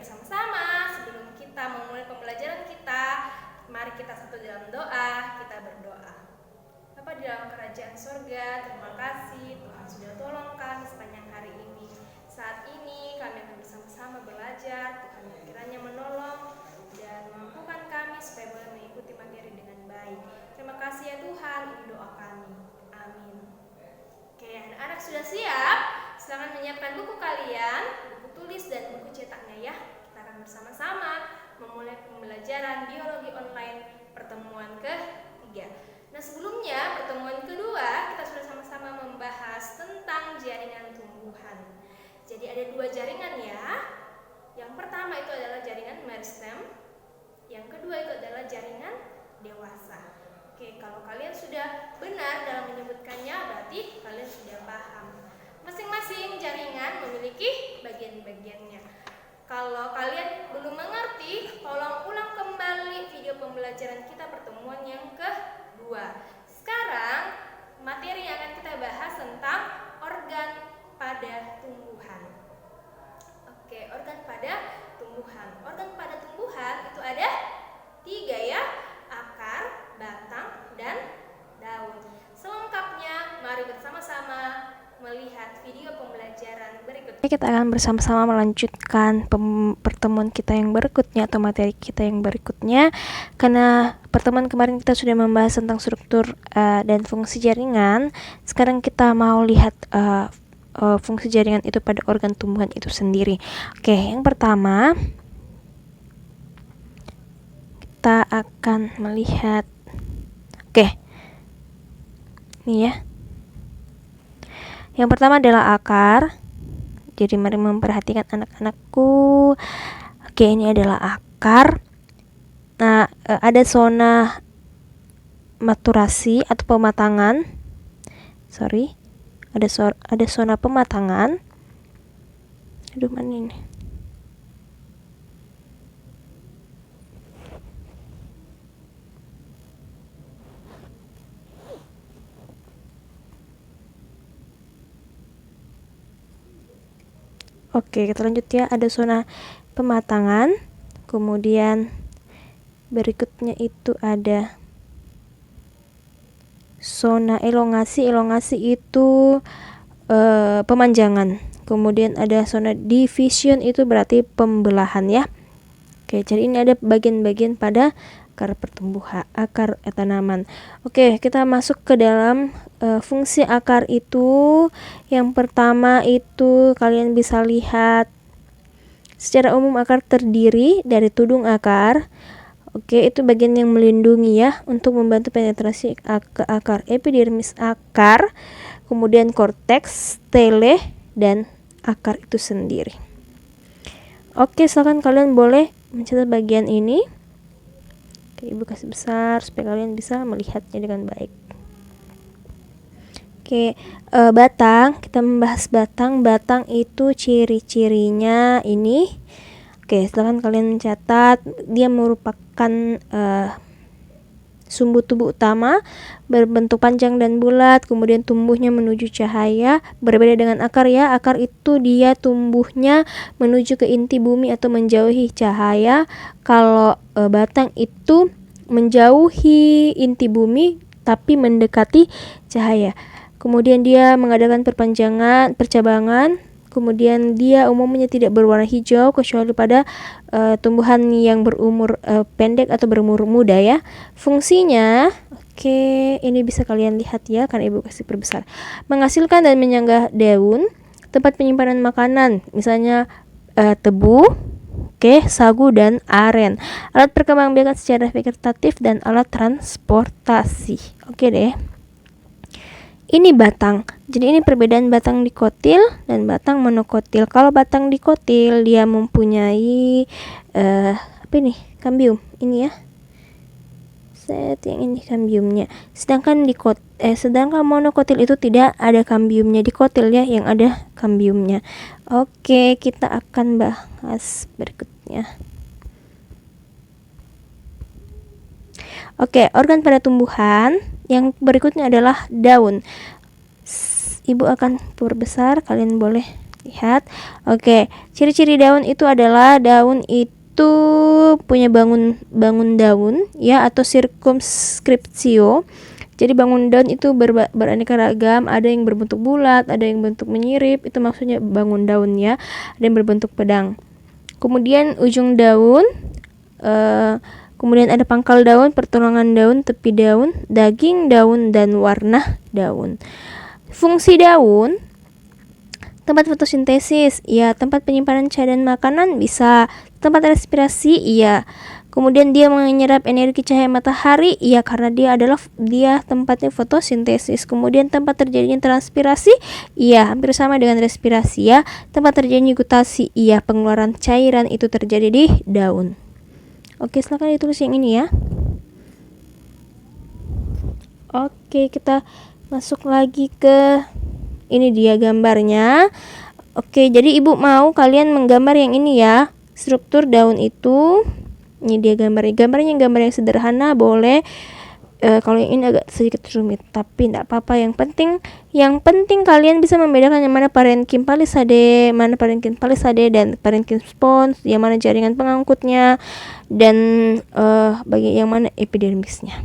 bersama-sama. Sebelum kita memulai pembelajaran kita, mari kita satu dalam doa. Kita berdoa. Bapa di dalam kerajaan surga, terima kasih Tuhan sudah tolong kami sepanjang hari ini. Saat ini kami akan bersama-sama belajar. Tuhan kiranya menolong dan mampukan kami supaya boleh mengikuti materi dengan baik. Terima kasih ya Tuhan, ini doa kami. Amin. Oke, anak-anak sudah siap? Silakan menyiapkan buku kalian, buku tulis dan buku cetaknya ya. Kita akan bersama-sama memulai pembelajaran biologi online pertemuan ke-3. Nah, sebelumnya pertemuan kedua kita sudah sama-sama membahas tentang jaringan tumbuhan. Jadi ada 2 jaringan ya. Yang pertama itu adalah jaringan meristem. Yang kedua itu adalah jaringan dewasa. Oke, kalau kalian sudah benar dalam menyebutkannya, berarti kalian sudah paham. Masing-masing jaringan memiliki bagian-bagiannya. Kalau kalian belum mengerti, tolong ulang kembali video pembelajaran kita pertemuan yang kedua. Sekarang, materi yang akan kita bahas tentang organ pada tumbuhan. Oke, organ pada tumbuhan. Organ pada tumbuhan itu ada 3 ya, akar, batang, dan daun. Selengkapnya, mari bersama-sama melihat video pembelajaran berikutnya. Kita akan bersama-sama melanjutkan pertemuan kita yang berikutnya atau materi kita yang berikutnya. Karena pertemuan kemarin kita sudah membahas tentang struktur dan fungsi jaringan. Sekarang kita mau lihat fungsi jaringan itu pada organ tumbuhan itu sendiri. Oke, yang pertama kita akan melihat, ini ya. Yang pertama adalah akar. Jadi mari memperhatikan anak-anakku. Oke, ini adalah akar. Nah, ada zona maturasi atau pematangan. Ada zona pematangan. Aduh, mana ini? Oke, kita lanjut ya. Ada zona pematangan. Kemudian berikutnya itu ada zona elongasi. Elongasi itu pemanjangan. Kemudian ada zona division, itu berarti pembelahan ya. Oke, jadi ini ada bagian-bagian pada akar pertumbuhan, akar tanaman. Oke, kita masuk ke dalam fungsi akar itu. Yang pertama itu kalian bisa lihat secara umum akar terdiri dari tudung akar. Oke, itu bagian yang melindungi ya untuk membantu penetrasi ke akar. Epidermis akar, kemudian korteks, stele, dan akar itu sendiri. Oke, silakan kalian boleh mencatat bagian ini. Oke, Ibu kasih besar supaya kalian bisa melihatnya dengan baik. Oke, batang, kita membahas batang. Batang itu ciri-cirinya ini. Oke, silakan kalian mencatat. Dia merupakan sumbu tubuh utama, berbentuk panjang dan bulat, kemudian tumbuhnya menuju cahaya. Berbeda dengan akar ya, akar itu dia tumbuhnya menuju ke inti bumi atau menjauhi cahaya. Kalau batang itu menjauhi inti bumi tapi mendekati cahaya. Kemudian dia mengadakan percabangan. Kemudian dia umumnya tidak berwarna hijau kecuali pada tumbuhan yang berumur pendek atau berumur muda ya. Fungsinya, oke, ini bisa kalian lihat ya karena Ibu kasih perbesar. Menghasilkan dan menyanggah daun, tempat penyimpanan makanan, misalnya tebu, sagu dan aren. Alat perkembangbiakan secara vegetatif dan alat transportasi. Oke deh. Ini batang. Jadi ini perbedaan batang dikotil dan batang monokotil. Kalau batang dikotil dia mempunyai kambium. Ini ya. Yang ini kambiumnya. Sedangkan monokotil itu tidak ada kambiumnya. Dikotil ya yang ada kambiumnya. Oke, kita akan bahas berikutnya. Oke, organ pada tumbuhan. Yang berikutnya adalah daun. Ibu akan perbesar, kalian boleh Lihat. Oke, ciri-ciri daun itu adalah daun itu punya bangun daun ya, atau circumscriptio. Jadi bangun daun itu beraneka ragam, ada yang berbentuk bulat, ada yang bentuk menyirip, itu maksudnya bangun daun ya. Ada yang berbentuk pedang. Kemudian ujung daun, kemudian ada pangkal daun, pertulangan daun, tepi daun, daging daun, dan warna daun. Fungsi daun: tempat fotosintesis, iya. Tempat penyimpanan cahaya dan makanan, bisa. Tempat respirasi, iya. Kemudian dia menyerap energi cahaya matahari, iya, karena dia tempatnya fotosintesis. Kemudian tempat terjadinya transpirasi, iya, hampir sama dengan respirasi ya. Tempat terjadinya gutasi, iya, pengeluaran cairan itu terjadi di daun. Oke, silakan ditulis yang ini ya. Oke, kita masuk lagi ke ini dia gambarnya. Oke, jadi ibu mau kalian menggambar yang ini ya, struktur daun itu. Ini dia gambarnya gambar yang sederhana boleh. Kalau yang ini agak sedikit rumit, tapi tidak apa-apa. Yang penting kalian bisa membedakan yang mana parenchyma palisade, dan parenchyma spons, yang mana jaringan pengangkutnya, dan bagian yang mana epidermisnya.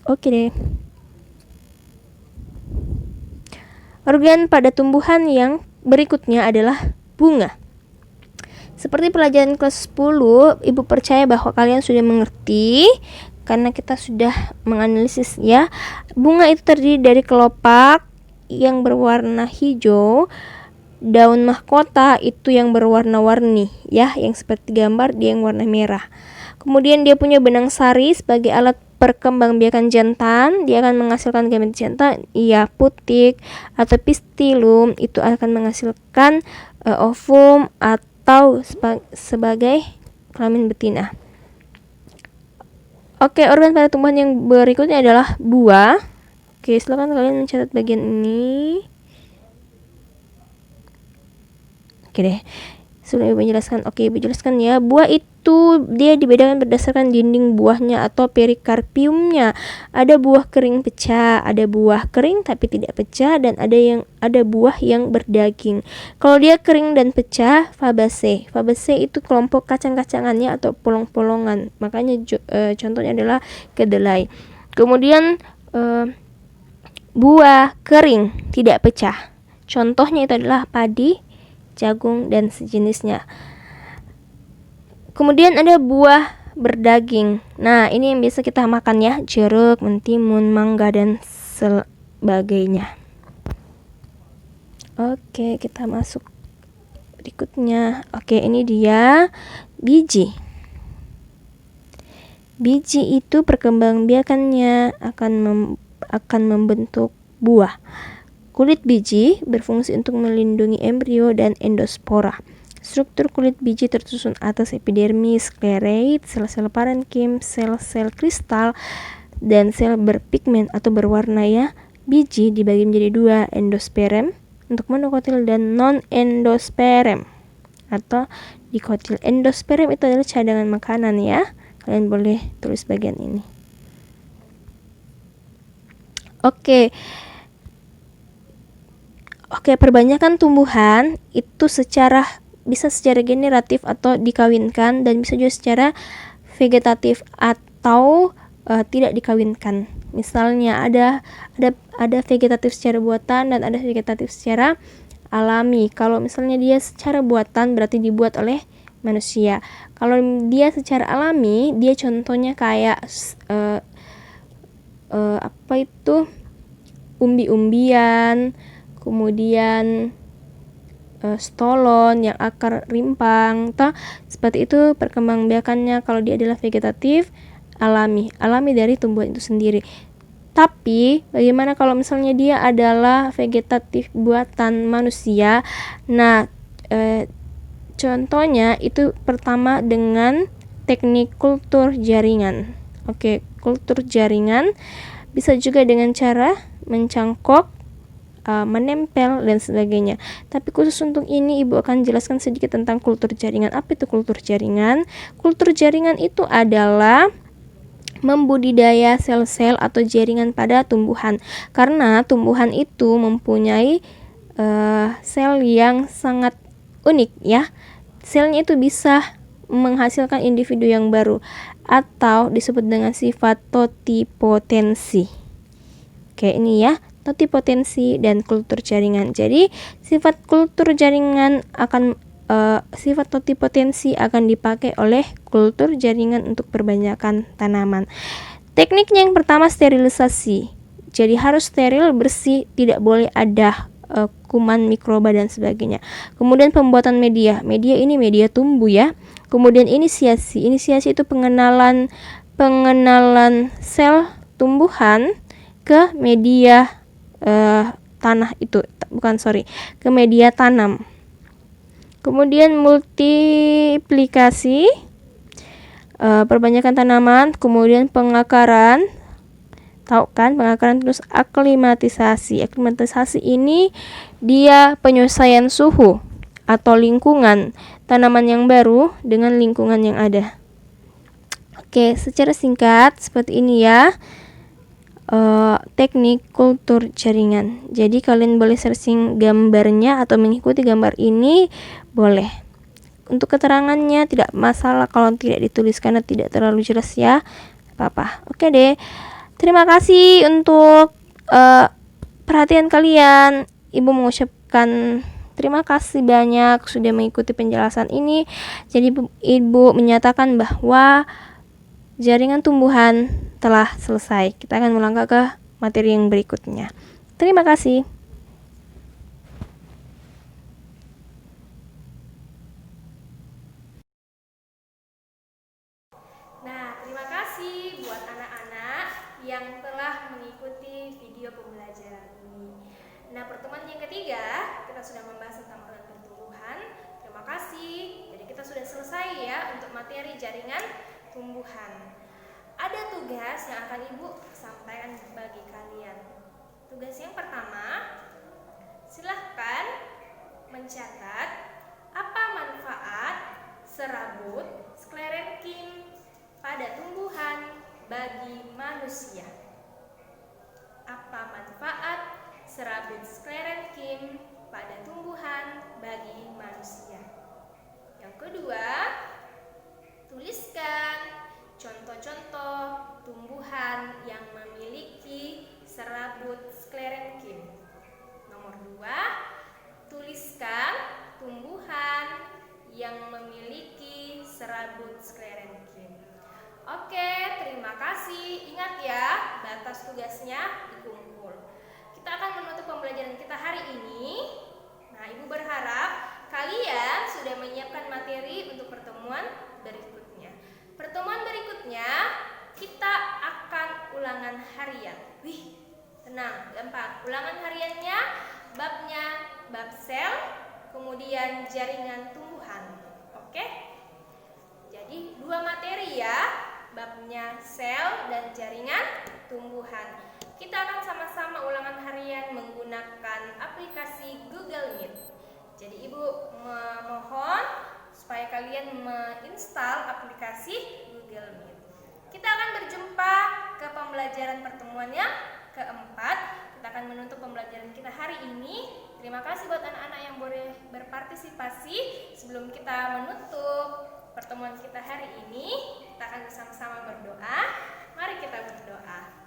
Oke deh. Organ pada tumbuhan yang berikutnya adalah bunga. Seperti pelajaran kelas 10, ibu percaya bahwa kalian sudah mengerti karena kita sudah menganalisis ya. Bunga itu terdiri dari kelopak yang berwarna hijau, daun mahkota itu yang berwarna-warni ya, yang seperti gambar dia yang warna merah. Kemudian dia punya benang sari sebagai alat perkembangbiakan jantan, dia akan menghasilkan gamet jantan, iya, putik atau pistilum itu akan menghasilkan ovum atau sebagai kelamin betina. Oke, organ pada tumbuhan yang berikutnya adalah buah. Oke, silakan kalian mencatat bagian ini. Oke deh, sebelum ibu menjelaskan, ibu jelaskan ya. Buah itu dia dibedakan berdasarkan dinding buahnya atau perikarpiumnya. Ada buah kering pecah, ada buah kering tapi tidak pecah, dan ada buah yang berdaging. Kalau dia kering dan pecah, Fabaceae. Fabaceae itu kelompok kacang-kacangannya atau polong-polongan. Makanya contohnya adalah kedelai. Kemudian buah kering tidak pecah. Contohnya itu adalah padi, jagung, dan sejenisnya. Kemudian ada buah berdaging. Nah, ini yang biasa kita makan ya, jeruk, mentimun, mangga, dan sebagainya. Oke, kita masuk berikutnya. Oke, ini dia biji. Biji itu perkembangbiakannya akan membentuk buah. Kulit biji berfungsi untuk melindungi embrio dan endospora. Struktur kulit biji tersusun atas epidermis, skleroid, sel-sel parenkim, sel-sel kristal, dan sel berpigmen atau berwarna ya. Biji dibagi menjadi dua, endosperem untuk monokotil dan non-endosperem atau dikotil. Endosperem itu adalah cadangan makanan ya. Kalian boleh tulis bagian ini. Oke, perbanyakan tumbuhan itu bisa secara generatif atau dikawinkan, dan bisa juga secara vegetatif atau tidak dikawinkan. Misalnya ada vegetatif secara buatan dan ada vegetatif secara alami. Kalau misalnya dia secara buatan berarti dibuat oleh manusia. Kalau dia secara alami, dia contohnya kayak umbi-umbian, kemudian stolon yang akar rimpang, seperti itu perkembangbiakannya. Kalau dia adalah vegetatif alami dari tumbuhan itu sendiri. Tapi bagaimana kalau misalnya dia adalah vegetatif buatan manusia? Nah, contohnya itu pertama dengan teknik kultur jaringan. Oke, kultur jaringan bisa juga dengan cara mencangkok, menempel, dan sebagainya. Tapi khusus untuk ini ibu akan jelaskan sedikit tentang kultur jaringan. Apa itu kultur jaringan? Kultur jaringan itu adalah membudidaya sel-sel atau jaringan pada tumbuhan, karena tumbuhan itu mempunyai sel yang sangat unik ya. Selnya itu bisa menghasilkan individu yang baru atau disebut dengan sifat totipotensi. Oke, ini ya, totipotensi dan kultur jaringan. Jadi, sifat kultur jaringan akan sifat totipotensi akan dipakai oleh kultur jaringan untuk perbanyakan tanaman. Tekniknya yang pertama sterilisasi. Jadi harus steril, bersih, tidak boleh ada kuman, mikroba dan sebagainya. Kemudian pembuatan media. Media ini media tumbuh ya. Kemudian inisiasi. Inisiasi itu pengenalan sel tumbuhan ke media ke media tanam. Kemudian multiplikasi, perbanyakan tanaman, kemudian pengakaran. Tahu kan pengakaran, terus aklimatisasi. Aklimatisasi ini dia penyesuaian suhu atau lingkungan tanaman yang baru dengan lingkungan yang ada. Oke, secara singkat seperti ini ya. Teknik kultur jaringan. Jadi kalian boleh searching gambarnya atau mengikuti gambar ini boleh. Untuk keterangannya tidak masalah kalau tidak ditulis karena tidak terlalu jelas ya. Apa-apa. Oke deh. Terima kasih untuk perhatian kalian. Ibu mengucapkan terima kasih banyak sudah mengikuti penjelasan ini. Jadi Ibu menyatakan bahwa jaringan tumbuhan telah selesai. Kita akan melangkah ke materi yang berikutnya. Terima kasih. Nah, terima kasih buat anak-anak yang telah mengikuti video pembelajaran ini. Nah, pertemuan yang ketiga, kita sudah membahas tentang organ pertumbuhan. Terima kasih. Jadi kita sudah selesai ya untuk materi jaringan tumbuhan. Ada tugas yang akan Ibu sampaikan bagi kalian. Tugas yang pertama, silahkan mencatat apa manfaat serabut sklerenkim pada tumbuhan bagi manusia. Apa manfaat serabut sklerenkim pada tumbuhan bagi manusia? Yang kedua, tuliskan contoh-contoh tumbuhan yang memiliki serabut sklerenkim. Nomor 2, tuliskan tumbuhan yang memiliki serabut sklerenkim. Oke, terima kasih. Ingat ya, batas tugasnya dikumpul. Kita akan menutup pembelajaran kita hari ini. Nah, Ibu berharap kalian sudah menyiapkan materi untuk pertemuan berikutnya. Pertemuan berikutnya kita akan ulangan harian. Wih, tenang, gampang. Ulangan hariannya babnya bab sel, kemudian jaringan tumbuhan. Oke? Jadi 2 materi ya, babnya sel dan jaringan tumbuhan. Kita akan sama-sama ulangan harian menggunakan aplikasi Google Meet. Jadi Ibu memohon supaya kalian menginstal aplikasi Google Meet. Kita akan berjumpa ke pembelajaran pertemuan yang keempat. Kita akan menutup pembelajaran kita hari ini. Terima kasih buat anak-anak yang boleh berpartisipasi. Sebelum kita menutup pertemuan kita hari ini, kita akan bersama-sama berdoa. Mari kita berdoa.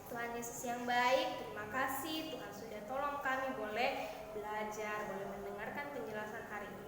Tuhan Yesus yang baik, terima kasih Tuhan sudah tolong kami boleh belajar, boleh mendengarkan penjelasan hari ini.